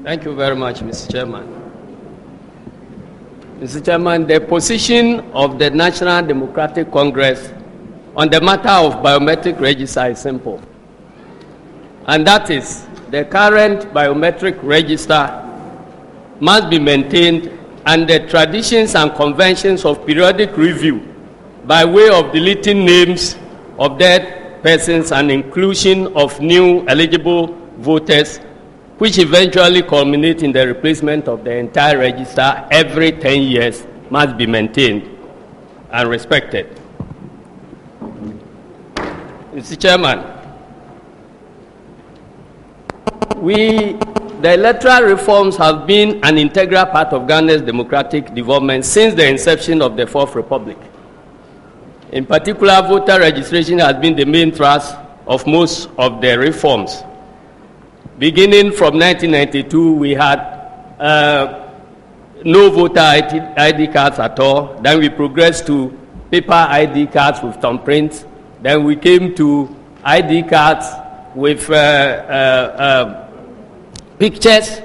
Thank you very much, Mr. Chairman. Mr. Chairman, the position of the National Democratic Congress on the matter of biometric register is simple. And that is, the current biometric register must be maintained, and the traditions and conventions of periodic review by way of deleting names of dead persons and inclusion of new eligible voters, which eventually culminate in the replacement of the entire register every 10 years, must be maintained and respected. Mr. Chairman, the electoral reforms have been an integral part of Ghana's democratic development since the inception of the Fourth Republic. In particular, voter registration has been the main thrust of most of the reforms. Beginning from 1992, we had no voter ID cards at all. Then we progressed to paper ID cards with thumbprints. Then we came to ID cards with pictures.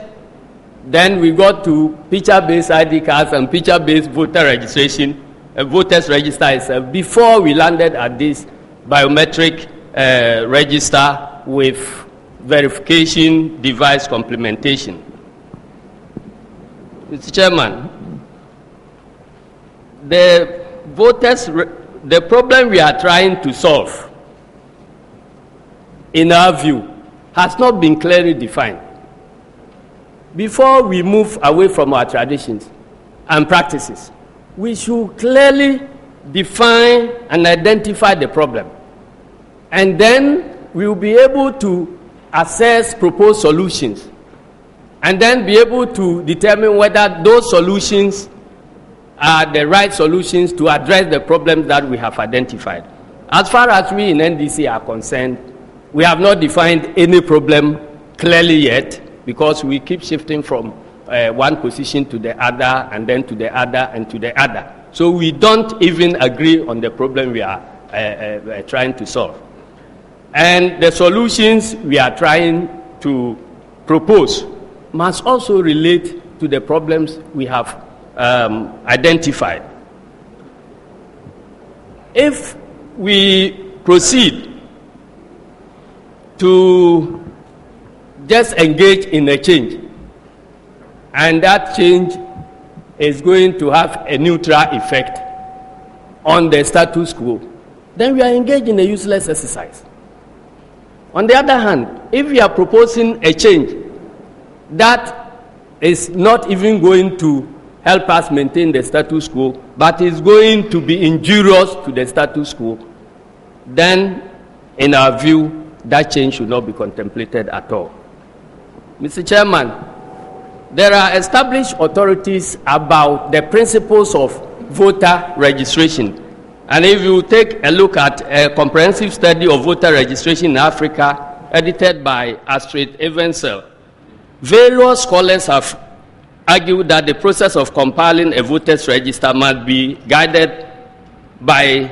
Then we got to picture-based ID cards and picture-based voter registration, voters register itself, before we landed at this biometric register with verification device complementation. Mr. Chairman, the problem we are trying to solve, in our view, has not been clearly defined. Before we move away from our traditions and practices, we should clearly define and identify the problem. And then we will be able to assess proposed solutions, and then be able to determine whether those solutions are the right solutions to address the problems that we have identified. As far as we in NDC are concerned, we have not defined any problem clearly yet, because we keep shifting from one position to the other, and then to the other, and to the other. So we don't even agree on the problem we are trying to solve. And the solutions we are trying to propose must also relate to the problems we have identified. If we proceed to just engage in a change, and that change is going to have a neutral effect on the status quo, then we are engaged in a useless exercise. On the other hand, if we are proposing a change that is not even going to help us maintain the status quo, but is going to be injurious to the status quo, then, in our view, that change should not be contemplated at all. Mr. Chairman, there are established authorities about the principles of voter registration. And if you take a look at a comprehensive study of voter registration in Africa, edited by Astrid Evansel, various scholars have argued that the process of compiling a voters register must be guided by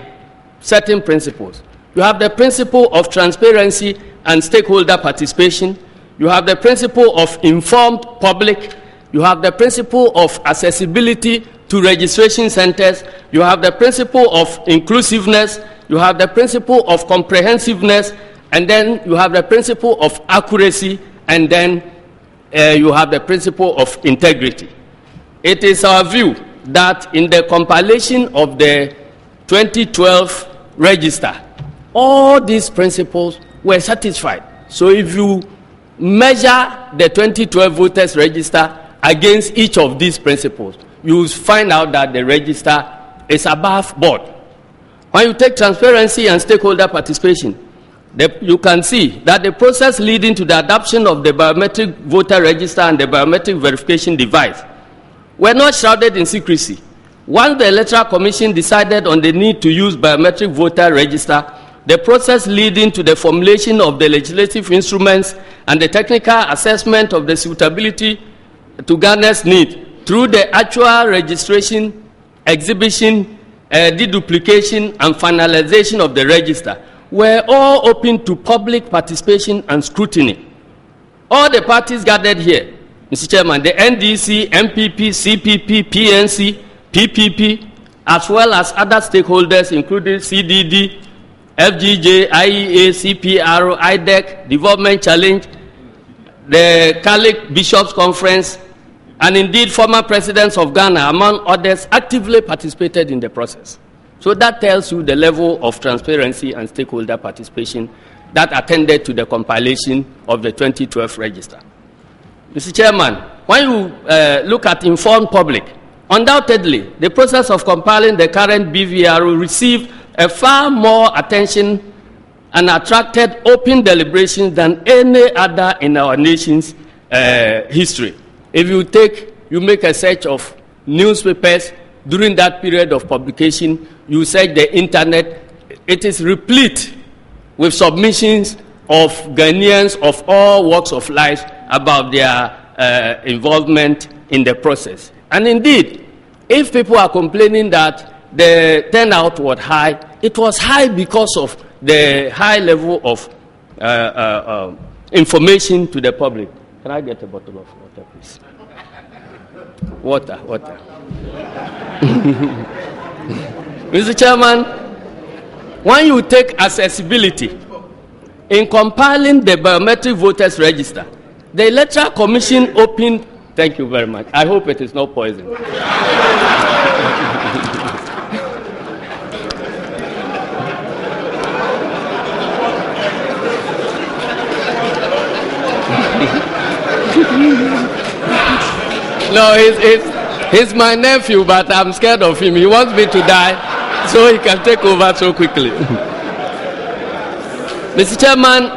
certain principles. You have the principle of transparency and stakeholder participation. You have the principle of informed public. You have the principle of accessibility to registration centers. You have the principle of inclusiveness. You have the principle of comprehensiveness. And then you have the principle of accuracy. And then you have the principle of integrity. It is our view that in the compilation of the 2012 register, all these principles were satisfied. So if you measure the 2012 voters register against each of these principles, you will find out that the register is above board. When you take transparency and stakeholder participation, you can see that the process leading to the adoption of the biometric voter register and the biometric verification device were not shrouded in secrecy. Once the Electoral Commission decided on the need to use biometric voter register, the process leading to the formulation of the legislative instruments and the technical assessment of the suitability to Ghana's need through the actual registration, exhibition, deduplication, and finalization of the register were all open to public participation and scrutiny. All the parties gathered here Mr. Chairman, the NDC, MPP, CPP, PNC, PPP, as well as other stakeholders, including CDD, FGJ, IEA, CPRO, IDEC, Development Challenge, the Catholic Bishops' Conference, and indeed former presidents of Ghana, among others, actively participated in the process. So that tells you the level of transparency and stakeholder participation that attended to the compilation of the 2012 register. Mr. Chairman, when you look at informed public, undoubtedly, the process of compiling the current BVRO received a far more attention and attracted open deliberations than any other in our nation's history. If you make a search of newspapers during that period of publication, you search the internet, it is replete with submissions of Ghanaians of all walks of life about their involvement in the process. And indeed, if people are complaining that the turnout was high, it was high because of the high level of information to the public. Can I get a bottle of water, please? Water. Mr. Chairman, when you take accessibility in compiling the biometric voters register, the Electoral Commission opened. Thank you very much. I hope it is not poison. No, he's my nephew, but I'm scared of him. He wants me to die so he can take over so quickly. Mr. Chairman,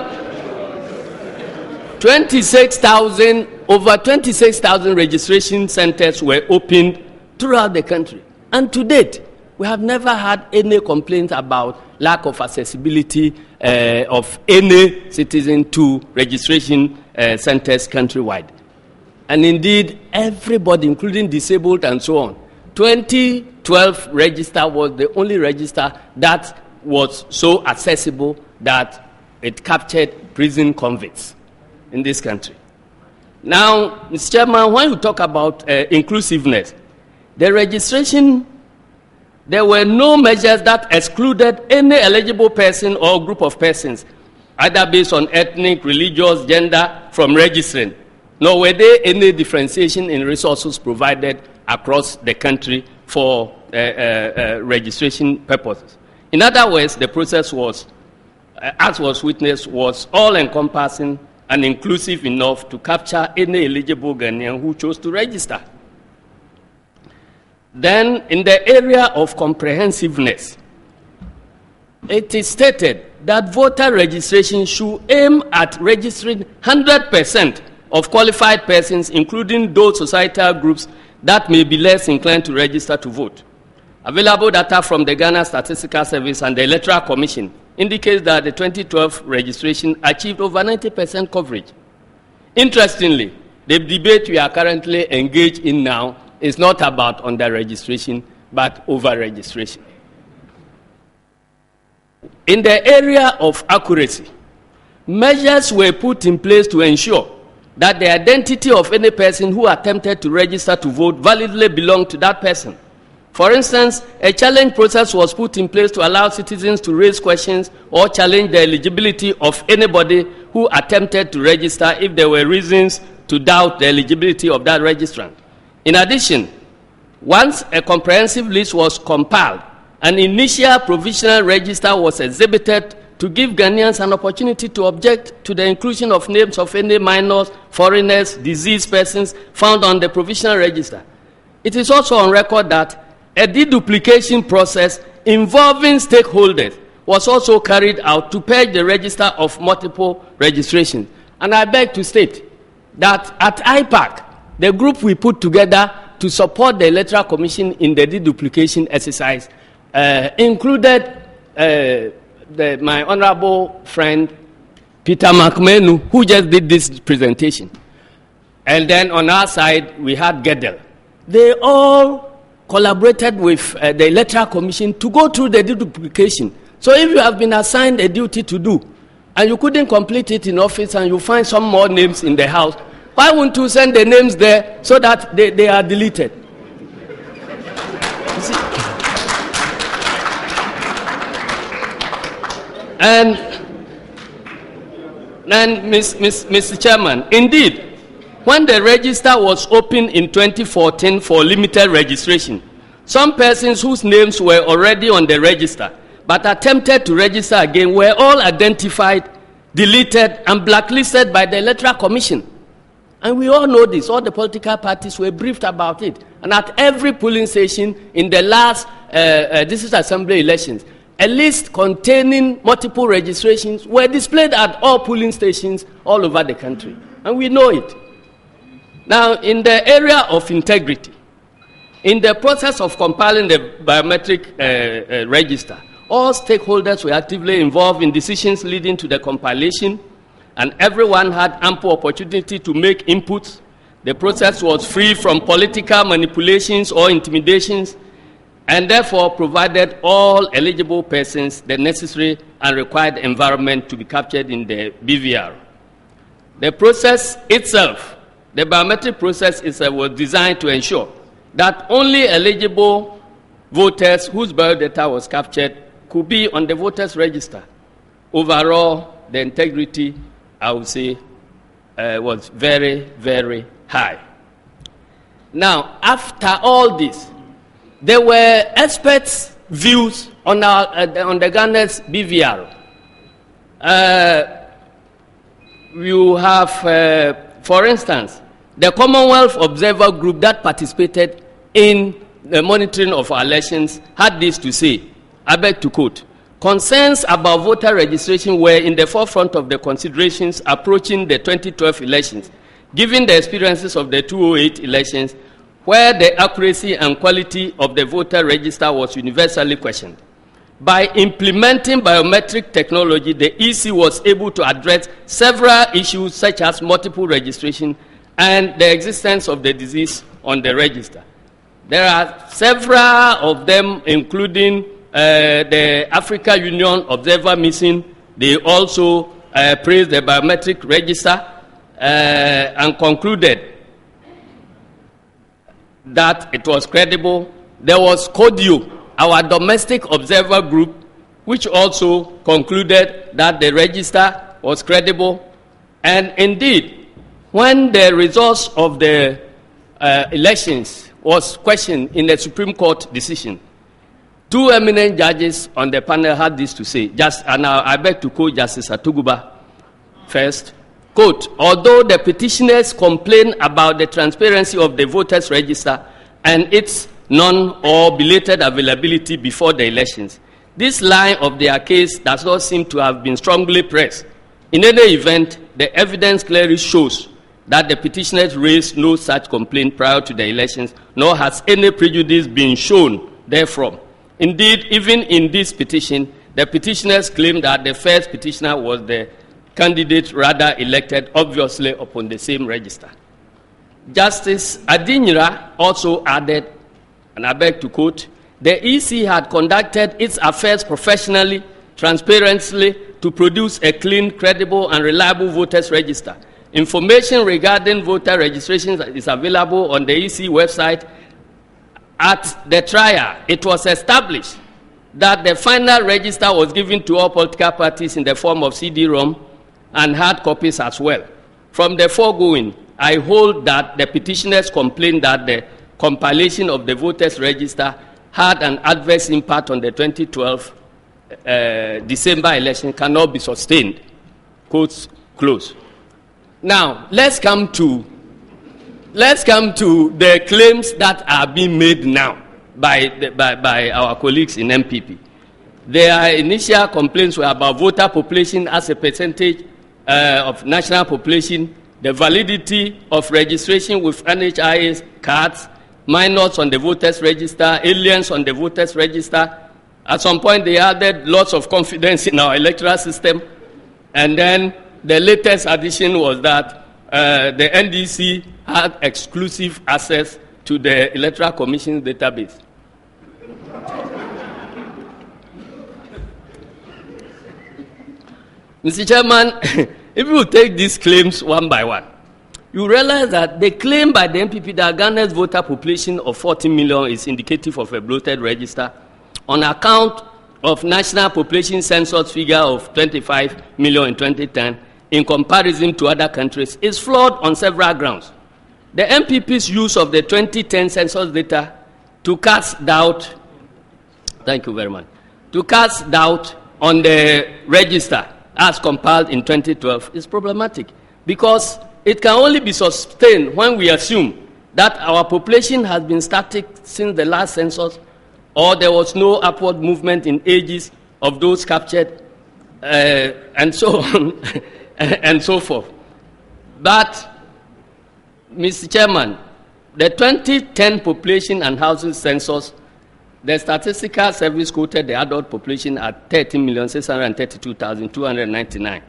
over 26,000 registration centers were opened throughout the country. And to date, we have never had any complaints about lack of accessibility of any citizen to registration centers countrywide. And indeed, everybody, including disabled and so on, 2012 register was the only register that was so accessible that it captured prison convicts in this country. Now, Mr. Chairman, when you talk about inclusiveness, the registration, there were no measures that excluded any eligible person or group of persons, either based on ethnic, religious, gender, from registering. Nor were there any differentiation in resources provided across the country for registration purposes. In other words, the process was, as was witnessed, was all-encompassing and inclusive enough to capture any eligible Ghanaian who chose to register. Then, in the area of comprehensiveness, it is stated that voter registration should aim at registering 100% of qualified persons, including those societal groups that may be less inclined to register to vote. Available data from the Ghana Statistical Service and the Electoral Commission indicates that the 2012 registration achieved over 90% coverage. Interestingly, the debate we are currently engaged in now is not about under-registration, but over-registration. In the area of accuracy, measures were put in place to ensure that the identity of any person who attempted to register to vote validly belonged to that person. For instance, a challenge process was put in place to allow citizens to raise questions or challenge the eligibility of anybody who attempted to register if there were reasons to doubt the eligibility of that registrant. In addition, once a comprehensive list was compiled, an initial provisional register was exhibited to give Ghanaians an opportunity to object to the inclusion of names of any minors, foreigners, deceased persons found on the provisional register. It is also on record that a deduplication process involving stakeholders was also carried out to purge the register of multiple registrations. And I beg to state that at IPAC, the group we put together to support the Electoral Commission in the deduplication exercise included my honorable friend Peter McMenu, who just did this presentation. And then on our side, we had Gedel. They all collaborated with the Electoral Commission to go through the deduplication. So if you have been assigned a duty to do, and you couldn't complete it in office, and you find some more names in the house, Why won't you send the names there so that they are deleted? You see? And Mr. Chairman, indeed, when the register was opened in 2014 for limited registration, some persons whose names were already on the register but attempted to register again were all identified, deleted, and blacklisted by the Electoral Commission. And we all know this. All the political parties were briefed about it. And at every polling station in the last district assembly elections, a list containing multiple registrations were displayed at all polling stations all over the country. And we know it. Now, in the area of integrity, in the process of compiling the biometric register, all stakeholders were actively involved in decisions leading to the compilation, and everyone had ample opportunity to make inputs. The process was free from political manipulations or intimidations, and therefore provided all eligible persons the necessary and required environment to be captured in the BVR. The process itself, the biometric process itself, was designed to ensure that only eligible voters whose biodata was captured could be on the voters' register. Overall, the integrity, I would say, was very, very high. Now, after all this, there were experts' views on the Ghana's BVR. You have, for instance, the Commonwealth Observer Group that participated in the monitoring of our elections had this to say, I beg to quote, "Concerns about voter registration were in the forefront of the considerations approaching the 2012 elections, given the experiences of the 2008 elections, where the accuracy and quality of the voter register was universally questioned. By implementing biometric technology, the EC was able to address several issues such as multiple registration and the existence of the disease on the register." There are several of them, including the Africa Union Observer Mission. They also praised the biometric register and concluded that it was credible. There was CODIO, our domestic observer group, which also concluded that the register was credible. And indeed, when the results of the elections was questioned in the Supreme Court decision, two eminent judges on the panel had this to say, and I beg to quote Justice Atuguba first, quote, "Although the petitioners complain about the transparency of the voters' register and its non or belated availability before the elections, this line of their case does not seem to have been strongly pressed. In any event, the evidence clearly shows that the petitioners raised no such complaint prior to the elections, nor has any prejudice been shown therefrom. Indeed, even in this petition, the petitioners claim that the first petitioner was the candidate rather elected obviously upon the same register." Justice Adinyira also added, and I beg to quote, "The EC had conducted its affairs professionally, transparently, to produce a clean, credible, and reliable voters register. Information regarding voter registration is available on the EC website. At the trial, it was established that the final register was given to all political parties in the form of CD-ROM and hard copies as well. From the foregoing, I hold that the petitioners complained that the compilation of the voters register had an adverse impact on the 2012 December election cannot be sustained." Quotes close. Now, let's come to the claims that are being made now by our colleagues in MPP. Their initial complaints were about voter population as a percentage of national population, the validity of registration with NHIS cards, minors on the voters register, aliens on the voters register. At some point, they added lots of confidence in our electoral system. And then the latest addition was that the NDC had exclusive access to the Electoral Commission's database. Mr. Chairman, if you take these claims one by one, you realize that the claim by the NPP that Ghana's voter population of 40 million is indicative of a bloated register on account of national population census figure of 25 million in 2010 in comparison to other countries is flawed on several grounds. The NPP's use of the 2010 census data to cast doubt, thank you very much, to cast doubt on the register as compiled in 2012 is problematic because it can only be sustained when we assume that our population has been static since the last census or there was no upward movement in ages of those captured and so on and so forth. But, Mr. Chairman, the 2010 population and housing census, the Statistical Service quoted the adult population at 30,632,299.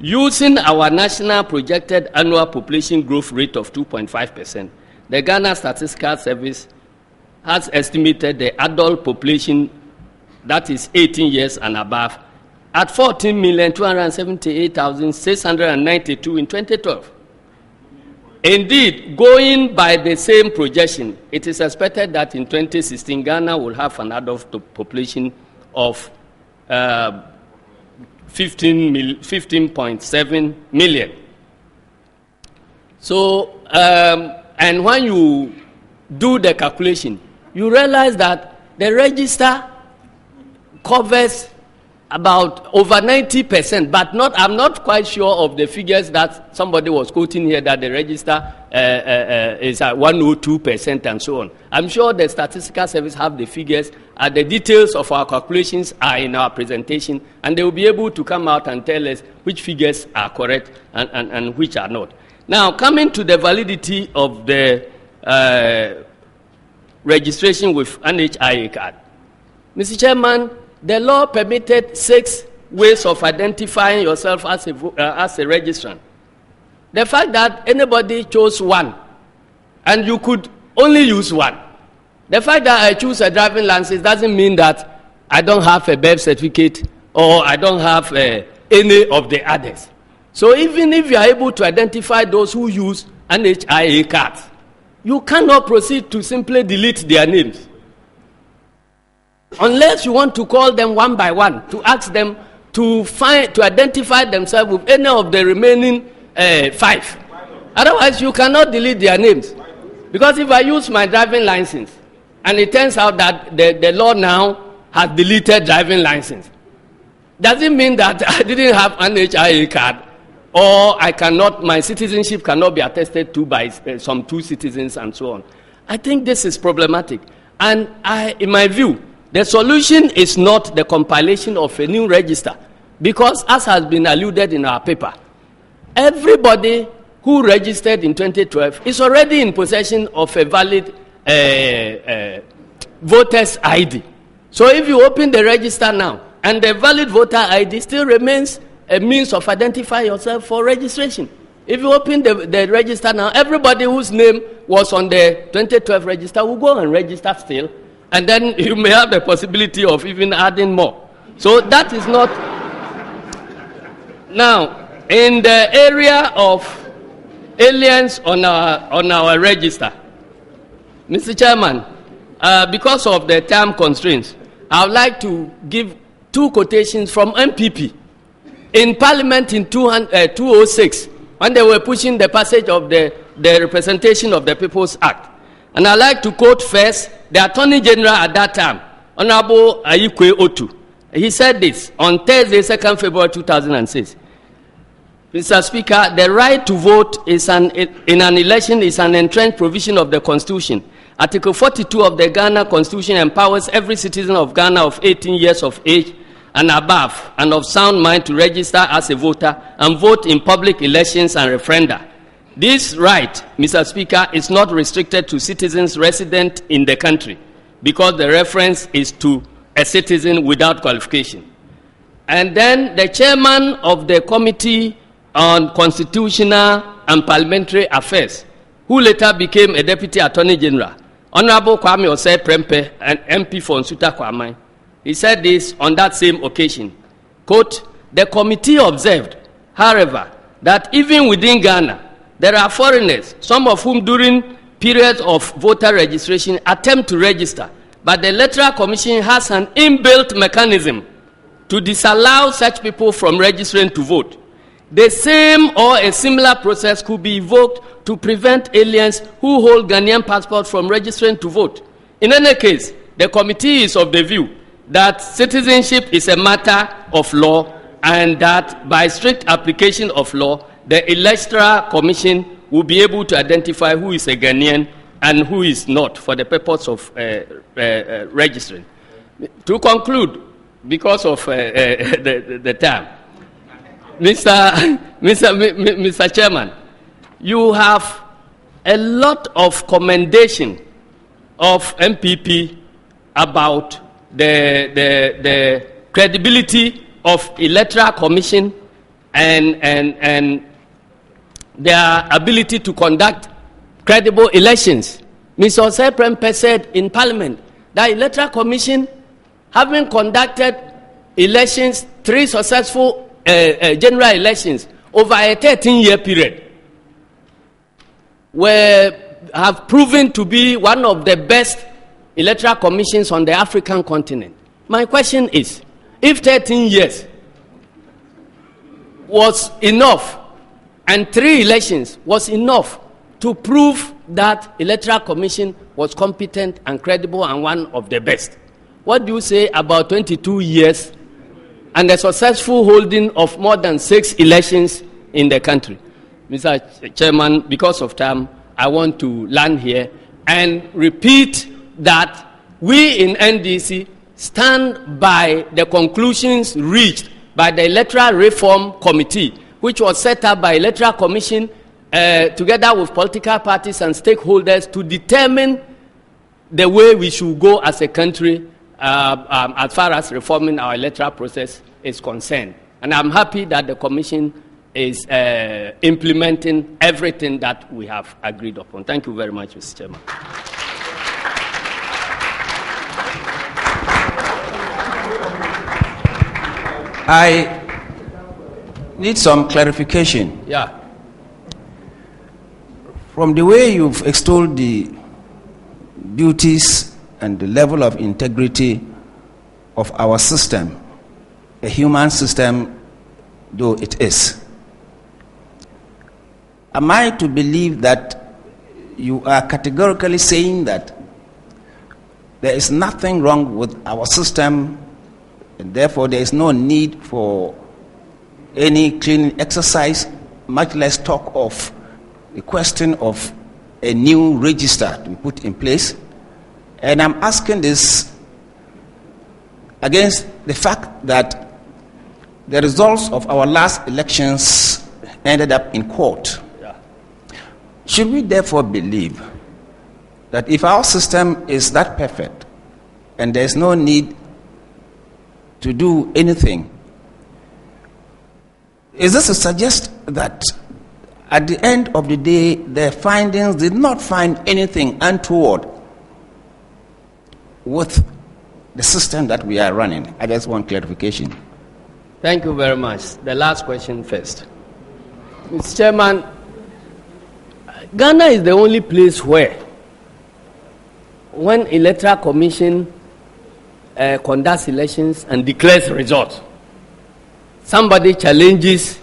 Using our national projected annual population growth rate of 2.5%, the Ghana Statistical Service has estimated the adult population, that is 18 years and above, at 14,278,692 in 2012. Indeed, going by the same projection, it is expected that in 2016, Ghana will have an adult population of 15.7 million. So, and when you do the calculation, you realize that the register covers about over 90%, but I'm not quite sure of the figures that somebody was quoting here that the register is at 102% and so on. I'm sure the Statistical Service have the figures, and the details of our calculations are in our presentation, and they will be able to come out and tell us which figures are correct and which are not. Now, coming to the validity of the registration with NHIA card. Mr. Chairman, the law permitted 6 ways of identifying yourself as a registrant. The fact that anybody chose one, and you could only use one. The fact that I choose a driving license doesn't mean that I don't have a birth certificate or I don't have any of the others. So even if you are able to identify those who use NHIA cards, you cannot proceed to simply delete their names. Unless you want to call them one by one, to ask them to identify themselves with any of the remaining 5. Otherwise, you cannot delete their names. Because if I use my driving license, and it turns out that the law now has deleted driving license, does it mean that I didn't have an NHIA card, or my citizenship cannot be attested to by some 2 citizens and so on? I think this is problematic. And in my view, the solution is not the compilation of a new register, because as has been alluded in our paper, everybody who registered in 2012 is already in possession of a valid voter's ID. So if you open the register now, and the valid voter ID still remains a means of identifying yourself for registration. If you open the register now, everybody whose name was on the 2012 register will go and register still, and then you may have the possibility of even adding more. So that is not. Now, in the area of aliens on our register, Mr. Chairman, because of the time constraints, I would like to give 2 quotations from MPP. In Parliament in 2006, when they were pushing the passage of the Representation of the People's Act. And I'd like to quote first the Attorney General at that time, Honorable Ayikwe Otu. He said this on Thursday, 2nd February 2006. Mr. Speaker, the right to vote in an election is an entrenched provision of the Constitution. Article 42 of the Ghana Constitution empowers every citizen of Ghana of 18 years of age and above and of sound mind to register as a voter and vote in public elections and referenda. This right, Mr. Speaker, is not restricted to citizens resident in the country because the reference is to a citizen without qualification. And then the chairman of the Committee on Constitutional and Parliamentary Affairs, who later became a Deputy Attorney General, Honorable Kwame Osei Prempeh, an MP for Nsuta Kwamai, he said this on that same occasion, quote, "The committee observed, however, that even within Ghana, There are foreigners, some of whom during periods of voter registration attempt to register, but the Electoral Commission has an inbuilt mechanism to disallow such people from registering to vote. The same or a similar process could be evoked to prevent aliens who hold Ghanaian passports from registering to vote. In any case, the committee is of the view that citizenship is a matter of law and that by strict application of law, the Electoral Commission will be able to identify who is a Ghanaian and who is not for the purpose of registering. To conclude, because of the time, Mr. Chairman, you have a lot of commendation of MPP about the credibility of Electoral Commission and their ability to conduct credible elections. Mr. Osei Prempeh said in Parliament that Electoral Commission, having conducted elections, 3 successful general elections over a 13-year period, have proven to be one of the best electoral commissions on the African continent. My question is, if 13 years was enough and 3 elections was enough to prove that Electoral Commission was competent and credible and one of the best, what do you say about 22 years and the successful holding of more than 6 elections in the country? Mr. Chairman, because of time, I want to land here and repeat that we in NDC stand by the conclusions reached by the Electoral Reform Committee, which was set up by Electoral Commission together with political parties and stakeholders to determine the way we should go as a country as far as reforming our electoral process is concerned. And I'm happy that the Commission is implementing everything that we have agreed upon. Thank you very much, Mr. Chairman. I need some clarification. Yeah. From the way you've extolled the duties and the level of integrity of our system, a human system though it is, am I to believe that you are categorically saying that there is nothing wrong with our system and therefore there is no need for any cleaning exercise, much less talk of the question of a new register to be put in place? And I'm asking this against the fact that the results of our last elections ended up in court. Yeah. Should we therefore believe that if our system is that perfect and there's no need to do anything, is this to suggest that at the end of the day, their findings did not find anything untoward with the system that we are running? I just want clarification. Thank you very much. The last question first. Mr. Chairman, Ghana is the only place where, when Electoral Commission conducts elections and declares results, somebody challenges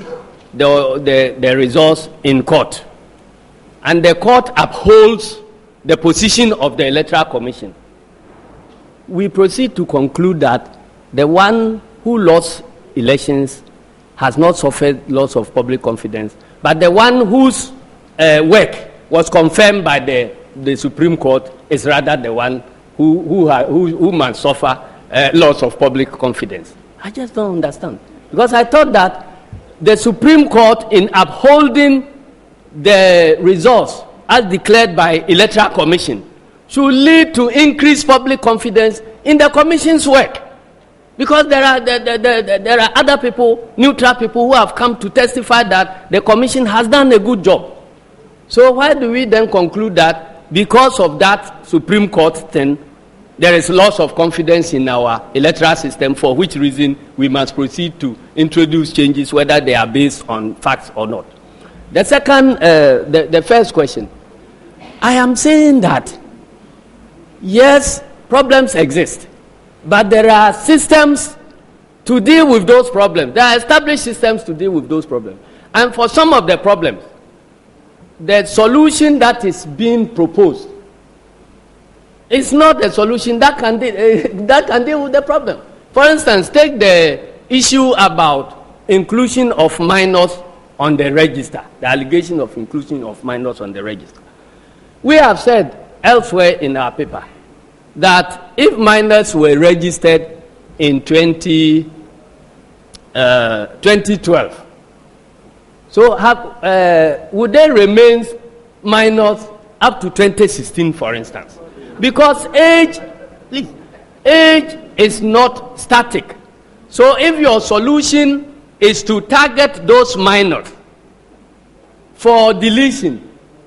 the results in court, and the court upholds the position of the Electoral Commission. We proceed to conclude that the one who lost elections has not suffered loss of public confidence, but the one whose work was confirmed by the Supreme Court is rather the one who must suffer loss of public confidence. I just don't understand, because I thought that the Supreme Court, in upholding the results as declared by Electoral Commission, should lead to increased public confidence in the Commission's work. Because there are other people, neutral people, who have come to testify that the Commission has done a good job. So why do we then conclude that because of that Supreme Court thing, there is loss of confidence in our electoral system, for which reason we must proceed to introduce changes, whether they are based on facts or not? The second, the first question, I am saying that, yes, problems exist, but there are systems to deal with those problems. There are established systems to deal with those problems. And for some of the problems, the solution that is being proposed is not a solution that can deal with the problem. For instance, take the issue about inclusion of minors on the register, the allegation of inclusion of minors on the register. We have said elsewhere in our paper that if minors were registered in 2012, so would they remain minors up to 2016, for instance? Because age is not static. So if your solution is to target those minors for deletion,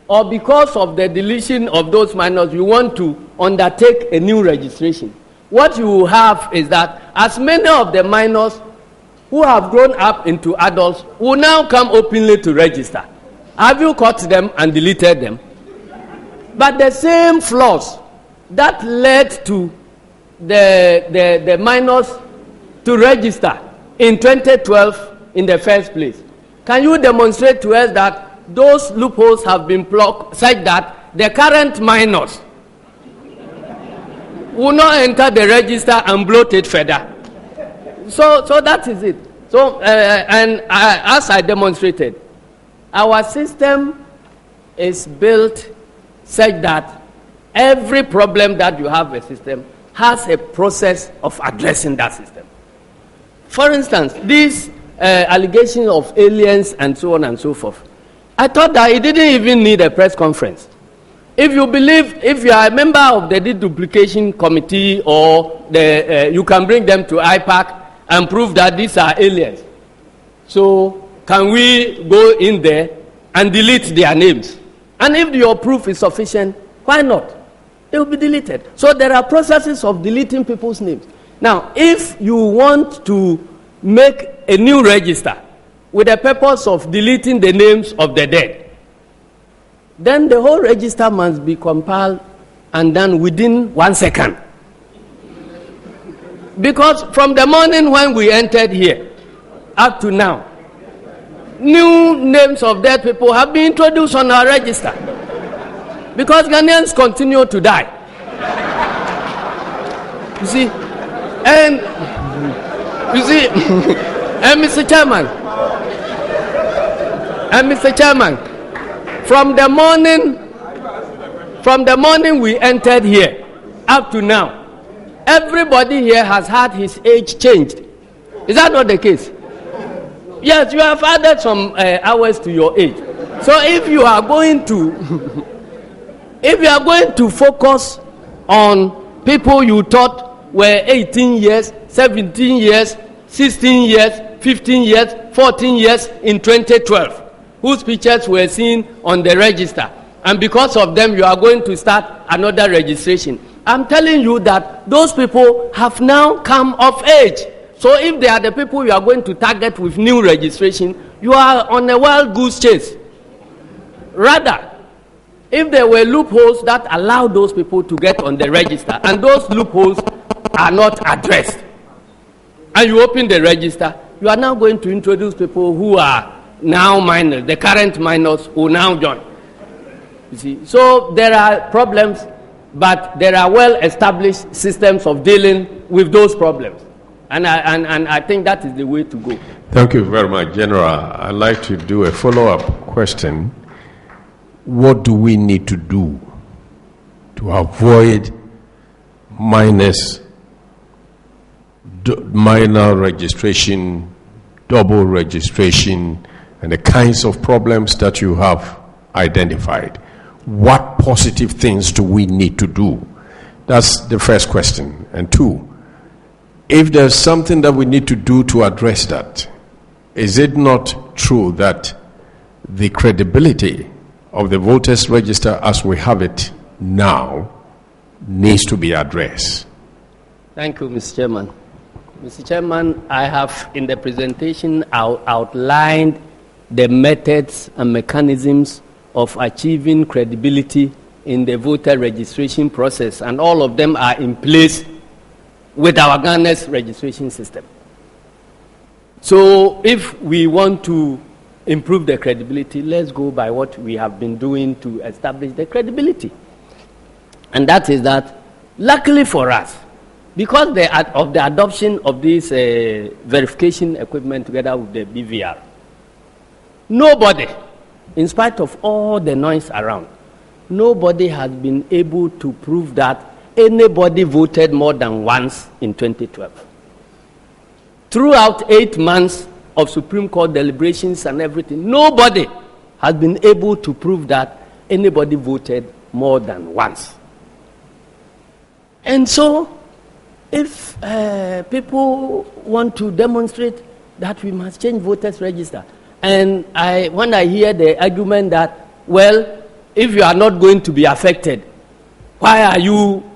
or because of the deletion of those minors, you want to undertake a new registration, what you will have is that as many of the minors who have grown up into adults will now come openly to register. Have you caught them and deleted them? But the same flaws that led to the minors to register in 2012 in the first place, can you demonstrate to us that those loopholes have been plugged such that the current minors will not enter the register and bloat it further? So that is it. So, as I demonstrated, our system is built such that every problem that you have a system has a process of addressing that system. For instance, these allegations of aliens and so on and so forth, I thought that it didn't even need a press conference. If you are a member of the deduplication committee, or you can bring them to IPAC and prove that these are aliens. So can we go in there and delete their names? And if your proof is sufficient, why not? They will be deleted. So there are processes of deleting people's names. Now, if you want to make a new register with the purpose of deleting the names of the dead, then the whole register must be compiled and done within 1 second. Because from the morning when we entered here up to now, new names of dead people have been introduced on our register. Because Ghanaians continue to die. You see? And Mr. Chairman, from the morning we entered here up to now, everybody here has had his age changed. Is that not the case? Yes, you have added some hours to your age. So if you are going to focus on people you thought were 18 years, 17 years, 16 years, 15 years, 14 years in 2012, whose pictures were seen on the register, and because of them you are going to start another registration, I'm telling you that those people have now come of age. So if they are the people you are going to target with new registration, you are on a wild goose chase. Rather, if there were loopholes that allow those people to get on the register, and those loopholes are not addressed, and you open the register, you are now going to introduce people who are now minors, the current minors who now join. You see, so there are problems, but there are well-established systems of dealing with those problems. And I think that is the way to go. Thank you very much, General. I'd like to do a follow-up question. What do we need to do to avoid minor registration, double registration, and the kinds of problems that you have identified? What positive things do we need to do? That's the first question. And two, if there's something that we need to do to address that, is it not true that the credibility of the voters register as we have it now needs to be addressed? Thank you, Mr. Chairman. Mr. Chairman, I have in the presentation outlined the methods and mechanisms of achieving credibility in the voter registration process, and all of them are in place with our Ghana's registration system. So if we want to improve the credibility, let's go by what we have been doing to establish the credibility. And that is that, luckily for us, because of the adoption of this verification equipment together with the BVR, nobody, in spite of all the noise around, nobody has been able to prove that anybody voted more than once in 2012. Throughout 8 months of Supreme Court deliberations and everything, nobody has been able to prove that anybody voted more than once. And so, if people want to demonstrate that we must change voters' register, and when I hear the argument that, well, if you are not going to be affected, why do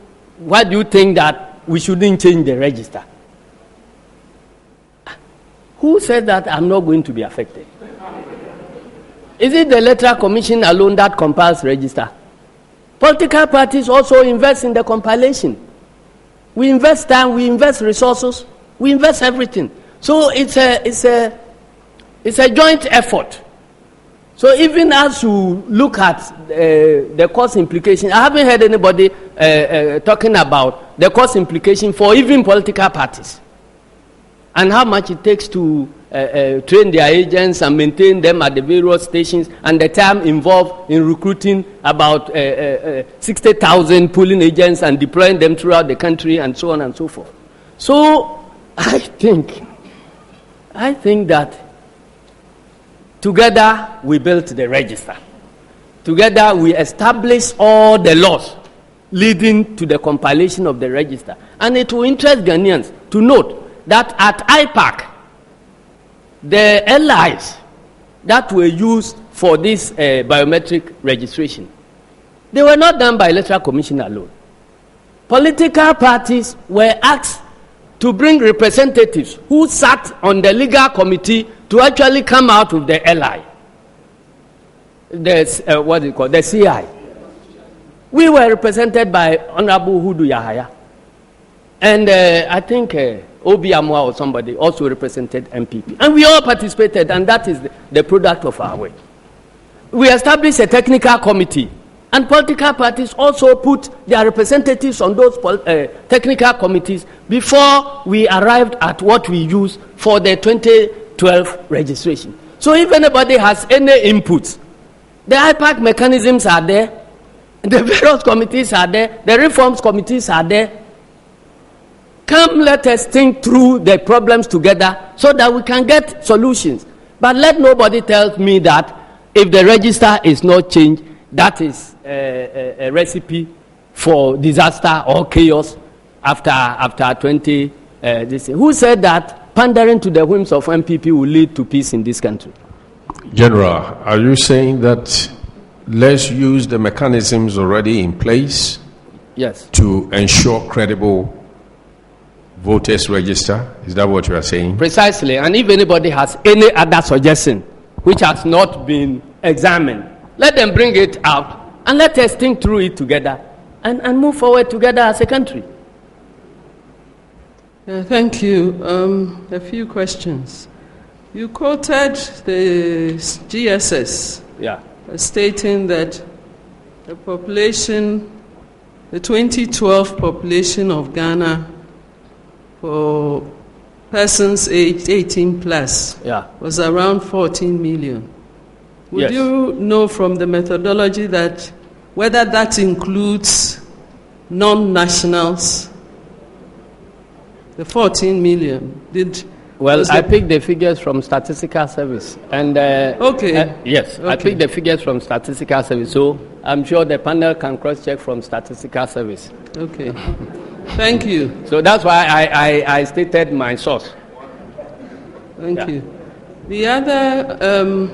you think that we shouldn't change the register? Who said that I'm not going to be affected? Is it the Electoral Commission alone that compiles register? Political parties also invest in the compilation. We invest time, we invest resources, we invest everything. So it's a joint effort. So even as you look at the cost implication, I haven't heard anybody talking about the cost implication for even political parties, and how much it takes to train their agents and maintain them at the various stations, and the time involved in recruiting about 60,000 polling agents and deploying them throughout the country, and so on and so forth. So I think that together we built the register. Together we established all the laws leading to the compilation of the register. And it will interest Ghanaians to note that at IPAC, the LIs that were used for this biometric registration, they were not done by Electoral Commission alone. Political parties were asked to bring representatives who sat on the legal committee to actually come out with the LI. The CI. We were represented by Honorable Hudu Yahaya. And I think Obi Amwa or somebody also represented MPP. And we all participated, and that is the product of our work. We established a technical committee, and political parties also put their representatives on those technical committees before we arrived at what we use for the 2012 registration. So if anybody has any inputs, the IPAC mechanisms are there, the various committees are there, the reforms committees are there. Come, let us think through the problems together so that we can get solutions. But let nobody tell me that if the register is not changed, that is a recipe for disaster or chaos after 20. Who said that pandering to the whims of MPP will lead to peace in this country? General, are you saying that let's use the mechanisms already in place? Yes. To ensure credible voters register? Is that what you are saying? Precisely. And if anybody has any other suggestion which has not been examined, let them bring it out and let us think through it together and move forward together as a country. Thank you. A few questions. You quoted the GSS, stating that the population, the 2012 population of Ghana for persons aged 18 plus was around 14 million. Would you know from the methodology that whether that includes non-nationals? The 14 million I picked the figures from Statistical Service, and I picked the figures from Statistical Service. So I'm sure the panel can cross-check from Statistical Service. Okay, thank you. So that's why I stated my source. Thank you. The other,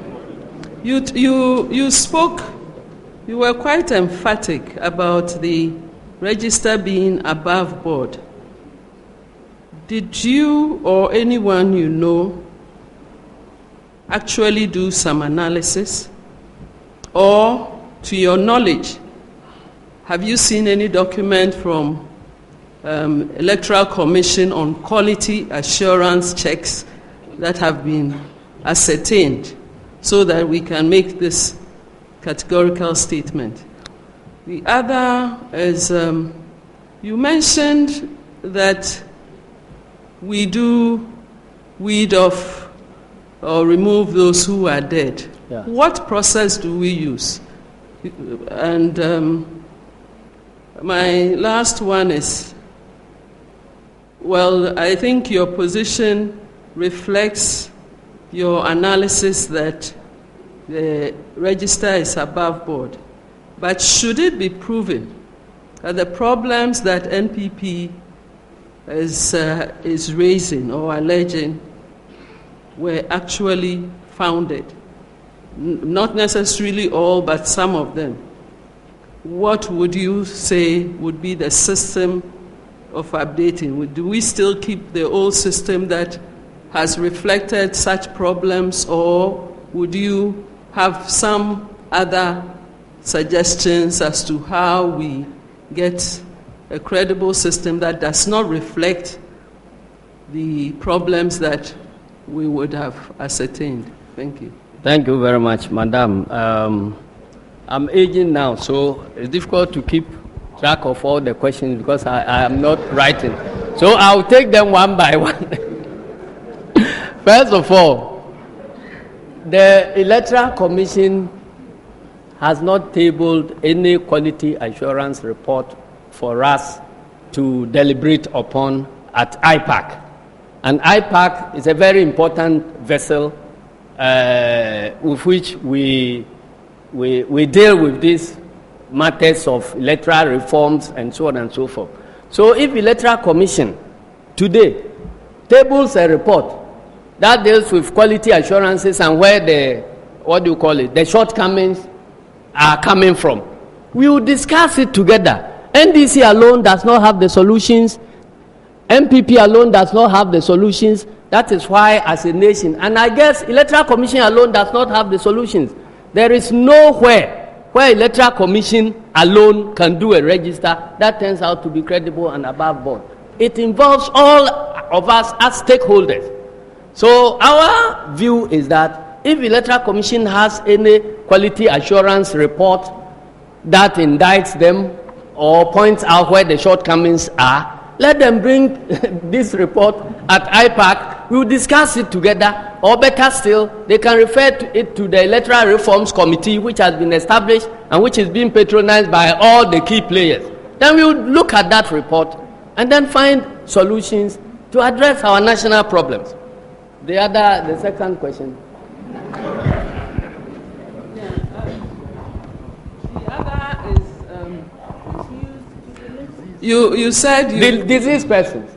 you spoke. You were quite emphatic about the register being above board. Did you or anyone you know actually do some analysis? Or, to your knowledge, have you seen any document from Electoral Commission on quality assurance checks that have been ascertained so that we can make this categorical statement? The other is, you mentioned that we do weed off or remove those who are dead. Yeah. What process do we use? And my last one is, well, I think your position reflects your analysis that the register is above board. But should it be proven that the problems that NPP is raising or alleging were actually founded, not necessarily all, but some of them, what would you say would be the system of updating? Do we still keep the old system that has reflected such problems, or would you have some other suggestions as to how we get a credible system that does not reflect the problems that we would have ascertained? Thank you. Thank you very much, Madam. I'm aging now, so it's difficult to keep track of all the questions because I am not writing. So I'll take them one by one. First of all, the Electoral Commission has not tabled any quality assurance report for us to deliberate upon at IPAC. And IPAC is a very important vessel with which we deal with these matters of electoral reforms and so on and so forth. So if Electoral Commission today tables a report that deals with quality assurances and where the shortcomings are coming from, we will discuss it together. NDC alone does not have the solutions. MPP alone does not have the solutions. That is why, as a nation, and I guess Electoral Commission alone does not have the solutions. There is nowhere where Electoral Commission alone can do a register that turns out to be credible and above board. It involves all of us as stakeholders. So our view is that if Electoral Commission has any quality assurance report that indicts them or points out where the shortcomings are, let them bring this report at IPAC. We will discuss it together, or better still, they can refer it to the Electoral Reforms Committee, which has been established and which is being patronized by all the key players. Then we will look at that report and then find solutions to address our national problems. The second question. You said the diseased persons.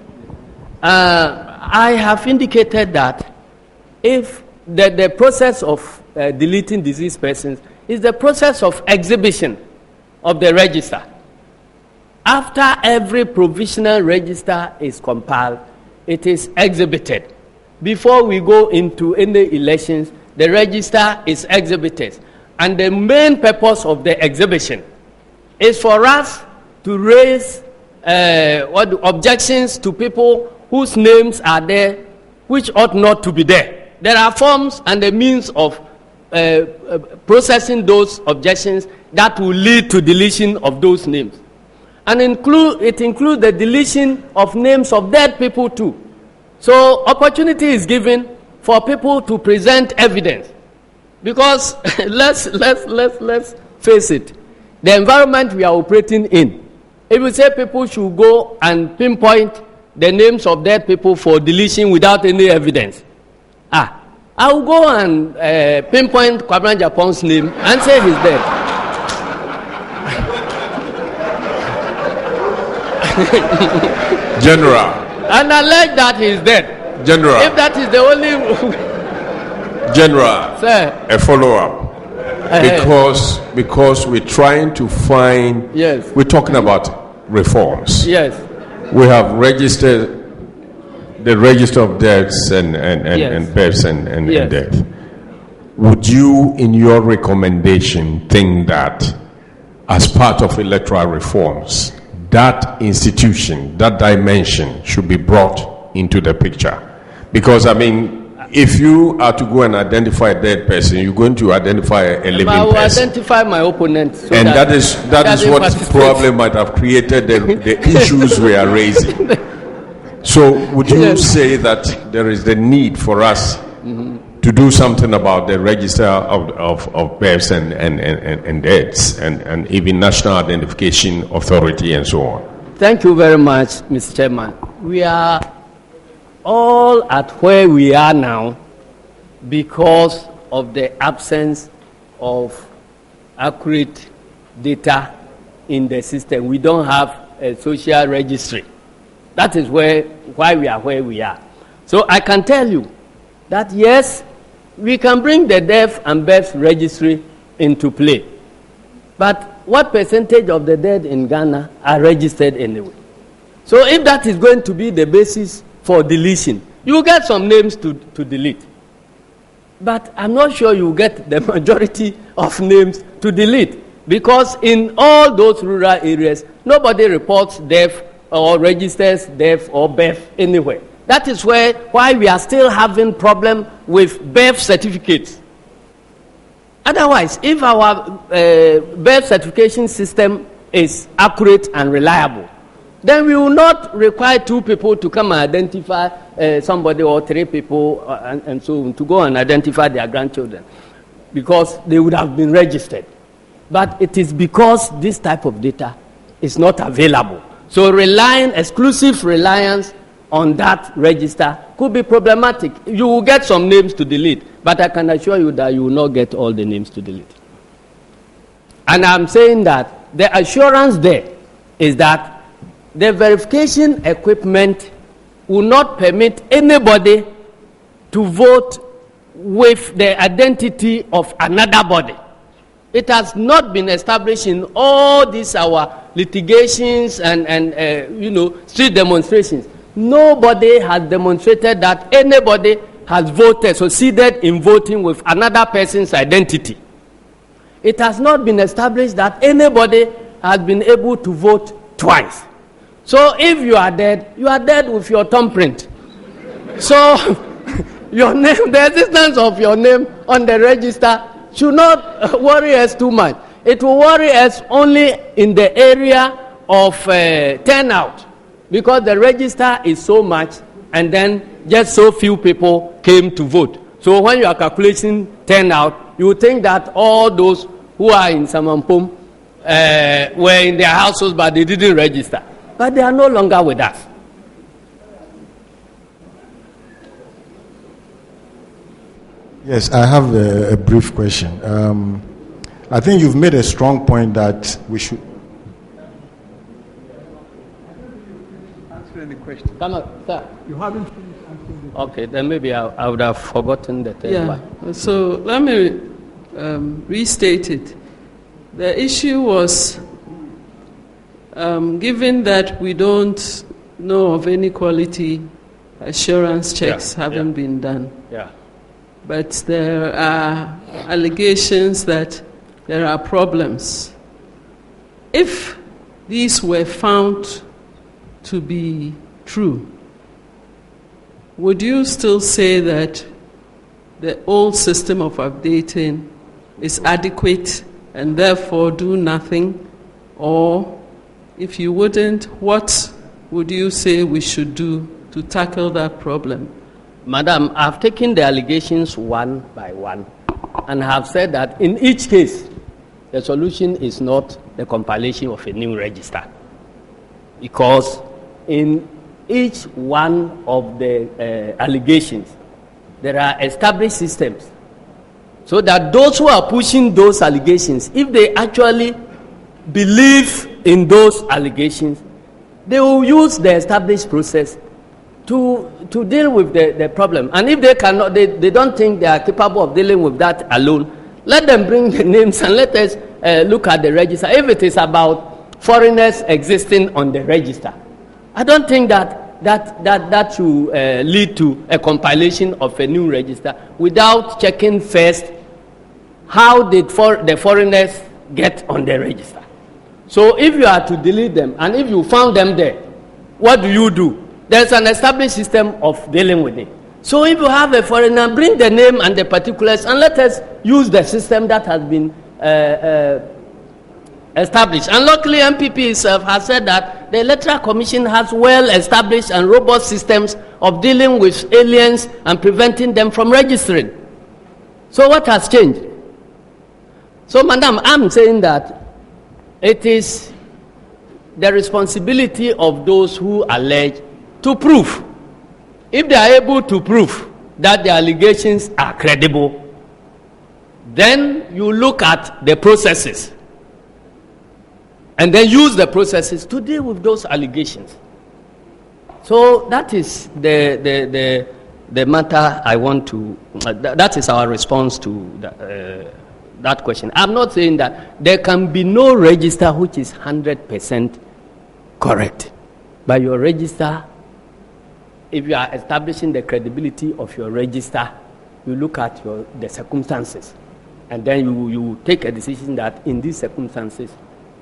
I have indicated that if the process of deleting diseased persons is the process of exhibition of the register. After every provisional register is compiled, it is exhibited. Before we go into any elections, the register is exhibited. And the main purpose of the exhibition is for us to raise objections to people whose names are there, which ought not to be there. There are forms and the means of processing those objections that will lead to deletion of those names. And it includes the deletion of names of dead people too. So opportunity is given for people to present evidence. Because let's face it, the environment we are operating in, if we say people should go and pinpoint the names of dead people for deletion without any evidence, I will go and pinpoint Kwabena Japon's name and say he's dead. General. And allege that he's dead. General. If that is the only... General. Sir. A follow-up. Because we're trying to find... Yes. We're talking about reforms. Yes. We have registered the register of deaths and yes. births and yes. death. would you, in your recommendation, think that as part of electoral reforms, that institution, that dimension should be brought into the picture? Because, I mean, if you are to go and identify a dead person, you're going to identify a living person. I will identify my opponent. So and that is what probably might have created the issues we are raising. So would you say that there is the need for us to do something about the register of births and deaths and even National Identification Authority and so on? Thank you very much, Mr. Chairman. We are all at where we are now because of the absence of accurate data in the system. We don't have a social registry. That is why we are where we are. So I can tell you that yes, we can bring the death and birth registry into play. But what percentage of the dead in Ghana are registered anyway? So if that is going to be the basis for deletion, you will get some names to delete. But I'm not sure you will get the majority of names to delete, because in all those rural areas, nobody reports death or registers death or birth anywhere. That is why we are still having problem with birth certificates. Otherwise, if our birth certification system is accurate and reliable, then we will not require 2 people to come and identify somebody, or 3 people and so on, to go and identify their grandchildren, because they would have been registered. But it is because this type of data is not available. So exclusive reliance on that register could be problematic. You will get some names to delete, but I can assure you that you will not get all the names to delete. And I'm saying that the assurance there is that the verification equipment will not permit anybody to vote with the identity of another body. It has not been established in all these our litigations and street demonstrations. Nobody has demonstrated that anybody has succeeded in voting with another person's identity. It has not been established that anybody has been able to vote twice. So if you are dead with your thumbprint. So your name, the existence of your name on the register should not worry us too much. It will worry us only in the area of turnout, because the register is so much and then just so few people came to vote. So when you are calculating turnout, you think that all those who are in Samampum were in their households but they didn't register. But they are no longer with us. Yes, I have a brief question. I think you've made a strong point that we should... Answer any question. Come on, sir. You haven't finished answering the Okay, then maybe I would have forgotten the third one. So let me restate it. The issue was, given that we don't know of any quality assurance checks having been done, but there are allegations that there are problems. If these were found to be true, would you still say that the old system of updating is adequate and therefore do nothing? Or if you wouldn't, what would you say we should do to tackle that problem? Madam, I've taken the allegations one by one and have said that in each case, the solution is not the compilation of a new register. Because in each one of the allegations, there are established systems. So that those who are pushing those allegations, if they actually believe in those allegations, they will use the established process to deal with the problem. And if they cannot, they don't think they are capable of dealing with that alone, let them bring the names and let us look at the register. If it is about foreigners existing on the register, I don't think that should lead to a compilation of a new register without checking first how did the foreigners get on the register? So if you are to delete them, and if you found them there, what do? There's an established system of dealing with it. So if you have a foreigner, bring the name and the particulars, and let us use the system that has been established. And luckily, MPP itself has said that the Electoral Commission has well-established and robust systems of dealing with aliens and preventing them from registering. So what has changed? So, Madam, I'm saying that it is the responsibility of those who allege to prove. If they are able to prove that the allegations are credible, then you look at the processes and then use the processes to deal with those allegations. So that is the matter I want to, that is our response to that question. I'm not saying that there can be no register which is 100% correct. But your register, if you are establishing the credibility of your register, you look at the circumstances. And then you take a decision that in these circumstances,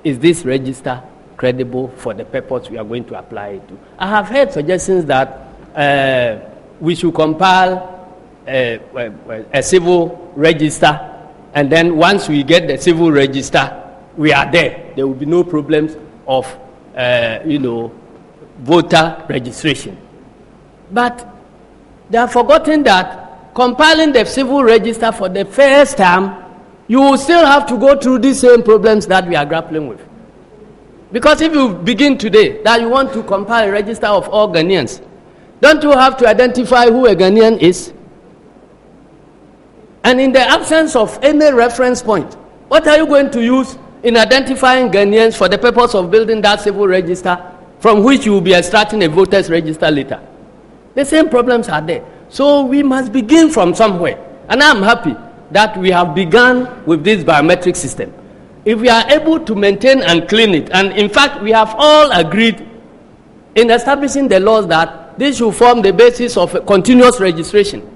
is this register credible for the purpose we are going to apply it to? I have heard suggestions that we should compile a civil register, and then once we get the civil register, we are there. There will be no problems of, voter registration. But they have forgotten that compiling the civil register for the first time, you will still have to go through these same problems that we are grappling with. Because if you begin today that you want to compile a register of all Ghanaians, don't you have to identify who a Ghanaian is? And in the absence of any reference point, what are you going to use in identifying Ghanaians for the purpose of building that civil register from which you will be extracting a voters register later? The same problems are there. So we must begin from somewhere. And I'm happy that we have begun with this biometric system. If we are able to maintain and clean it, and in fact we have all agreed in establishing the laws that this should form the basis of continuous registration.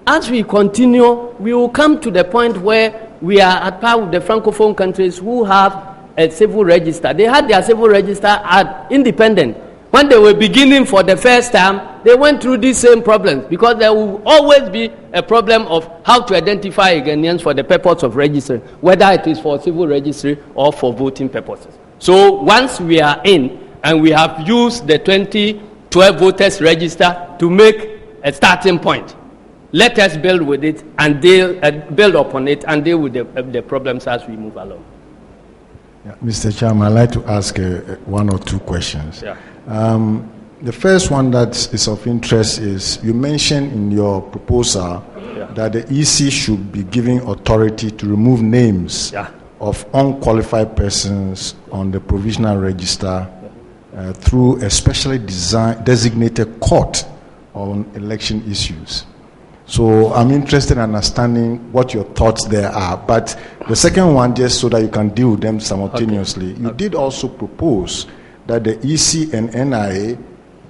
As we continue, we will come to the point where we are at par with the Francophone countries who have a civil register. They had their civil register at independent. When they were beginning for the first time, they went through these same problems because there will always be a problem of how to identify Ghanaians for the purpose of registering, whether it is for civil registry or for voting purposes. So once we are in and we have used the 2012 voters register to make a starting point, let us build with it and build upon it and deal with the problems as we move along. Yeah, Mr. Chairman, I'd like to ask one or two questions. Yeah. The first one that is of interest is you mentioned in your proposal that the EC should be giving authority to remove names of unqualified persons on the provisional register through a specially designated court on election issues. So I'm interested in understanding what your thoughts there are. But the second one, just so that you can deal with them simultaneously, you did also propose that the EC and NIA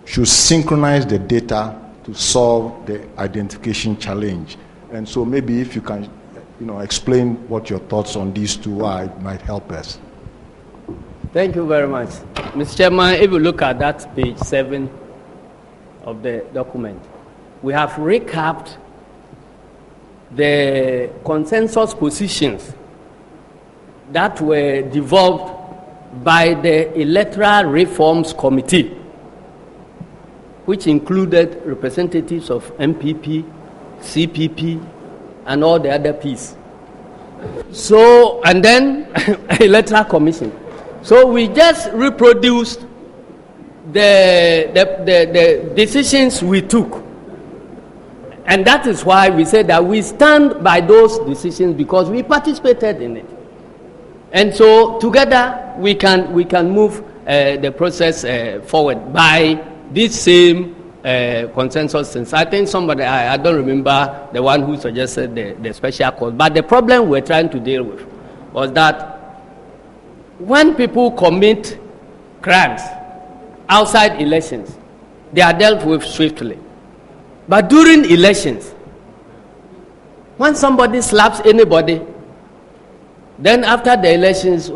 should synchronize the data to solve the identification challenge. And so maybe if you can, explain what your thoughts on these two are, it might help us. Thank you very much. Mr. Chairman, if you look at that page 7 of the document, we have recapped the consensus positions that were developed by the Electoral Reforms Committee, which included representatives of MPP, CPP, and all the other Ps. So, and then Electoral Commission. So we just reproduced the decisions we took. And that is why we said that we stand by those decisions because we participated in it. And so together we can move the process forward by this same consensus. Since I think somebody, I don't remember the one who suggested the special court, but the problem we're trying to deal with was that when people commit crimes outside elections, they are dealt with swiftly. But during elections, When somebody slaps anybody, then after the elections,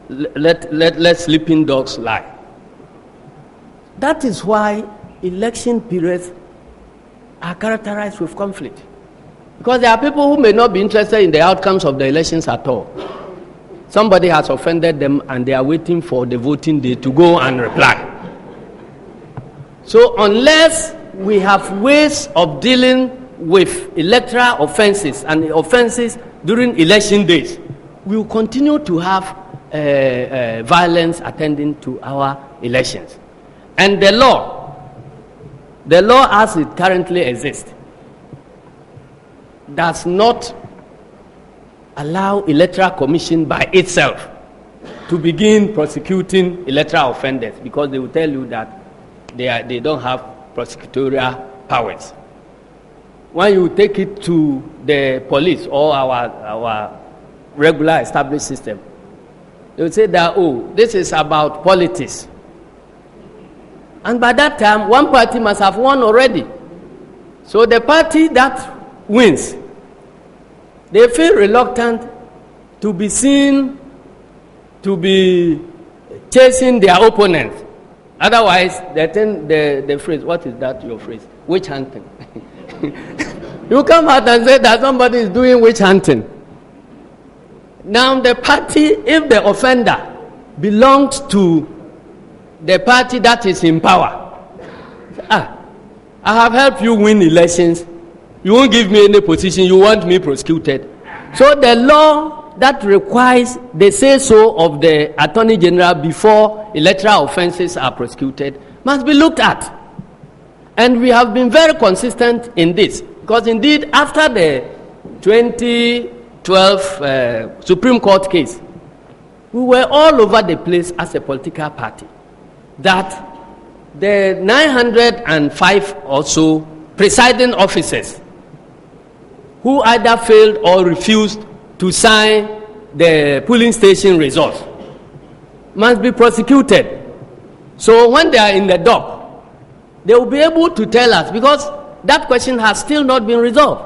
let sleeping dogs lie. That is why election periods are characterized with conflict. Because there are people who may not be interested in the outcomes of the elections at all. Somebody has offended them and they are waiting for the voting day to go and reply. So unless we have ways of dealing with electoral offenses and offenses during election days, we will continue to have violence attending to our elections. And the law as it currently exists, does not allow Electoral Commission by itself to begin prosecuting electoral offenders, because they will tell you that they don't have prosecutorial powers. When you take it to the police or our regular established system, they will say that, this is about politics. And by that time, one party must have won already. So the party that wins, they feel reluctant to be seen to be chasing their opponents. Otherwise, the phrase, what is that, your phrase? Witch hunting. You come out and say that somebody is doing witch hunting. Now the party, if the offender belongs to the party that is in power, I have helped you win elections, you won't give me any position, you want me prosecuted. So the law that requires the say-so of the Attorney General before electoral offenses are prosecuted must be looked at. And we have been very consistent in this, because indeed after the 2012 Supreme Court case, we were all over the place as a political party, that the 905 or so presiding officers who either failed or refused to sign the polling station results must be prosecuted. So when they are in the dock, they will be able to tell us, because that question has still not been resolved.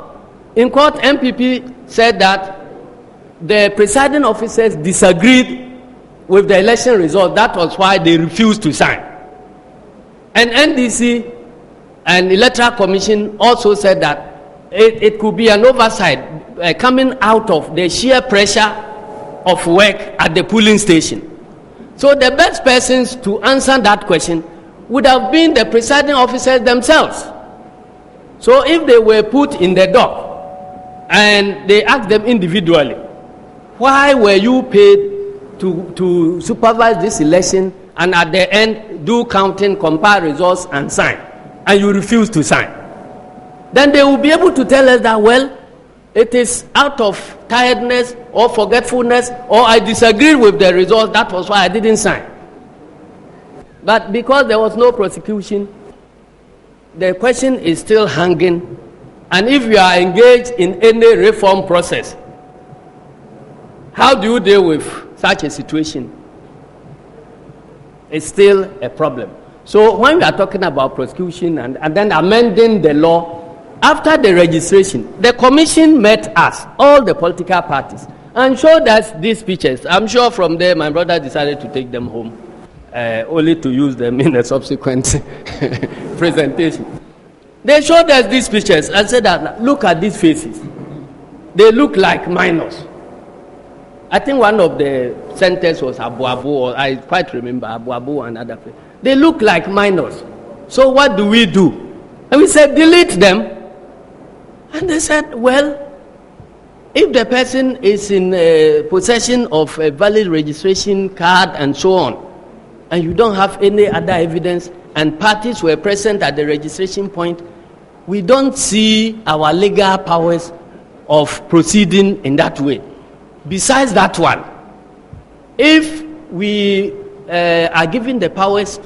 In court, MPP said that the presiding officers disagreed with the election result. That was why they refused to sign. And NDC and Electoral Commission also said that it could be an oversight coming out of the sheer pressure of work at the polling station. So the best persons to answer that question would have been the presiding officers themselves. So if they were put in the dock and they asked them individually, why were you paid to supervise this election, and at the end do counting, compare results and sign, and you refuse to sign? Then they will be able to tell us that, well, it is out of tiredness or forgetfulness, or I disagreed with the results, that was why I didn't sign. But because there was no prosecution, the question is still hanging. And if you are engaged in any reform process, how do you deal with such a situation? It's still a problem. So when we are talking about prosecution and then amending the law, after the registration, the commission met us, all the political parties, and showed us these pictures. I'm sure from there my brother decided to take them home, only to use them in a subsequent presentation. They showed us these pictures and said that, look at these faces. They look like minors. I think one of the centers was Abu Abu, or I quite remember Abu Abu and other places. They look like minors. So what do? And we said, delete them. And they said, well, if the person is in possession of a valid registration card and so on, and you don't have any other evidence, and parties were present at the registration point, we don't see our legal powers of proceeding in that way. Besides that one, if we are given the powers,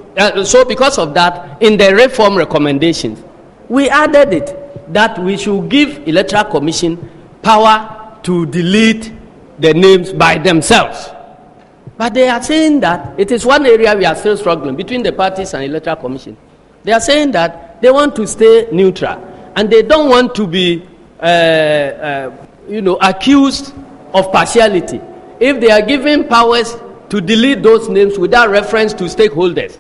so because of that, in the reform recommendations, we added it that we should give Electoral Commission power to delete the names by themselves. But they are saying that it is one area we are still struggling between the parties and Electoral Commission. They are saying that they want to stay neutral. and they don't want to be, accused of partiality. If they are given powers to delete those names without reference to stakeholders,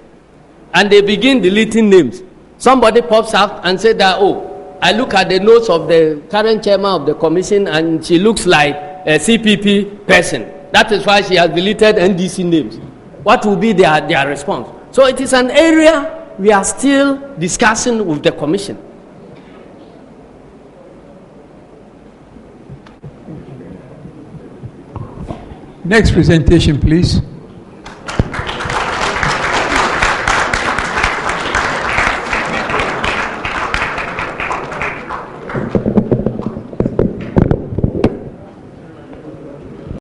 and they begin deleting names, somebody pops up and says that, oh, I look at the notes of the current chairman of the commission and she looks like a CPP person. That is why she has deleted NDC names. What will be their response? So it is an area we are still discussing with the commission. Next presentation, please.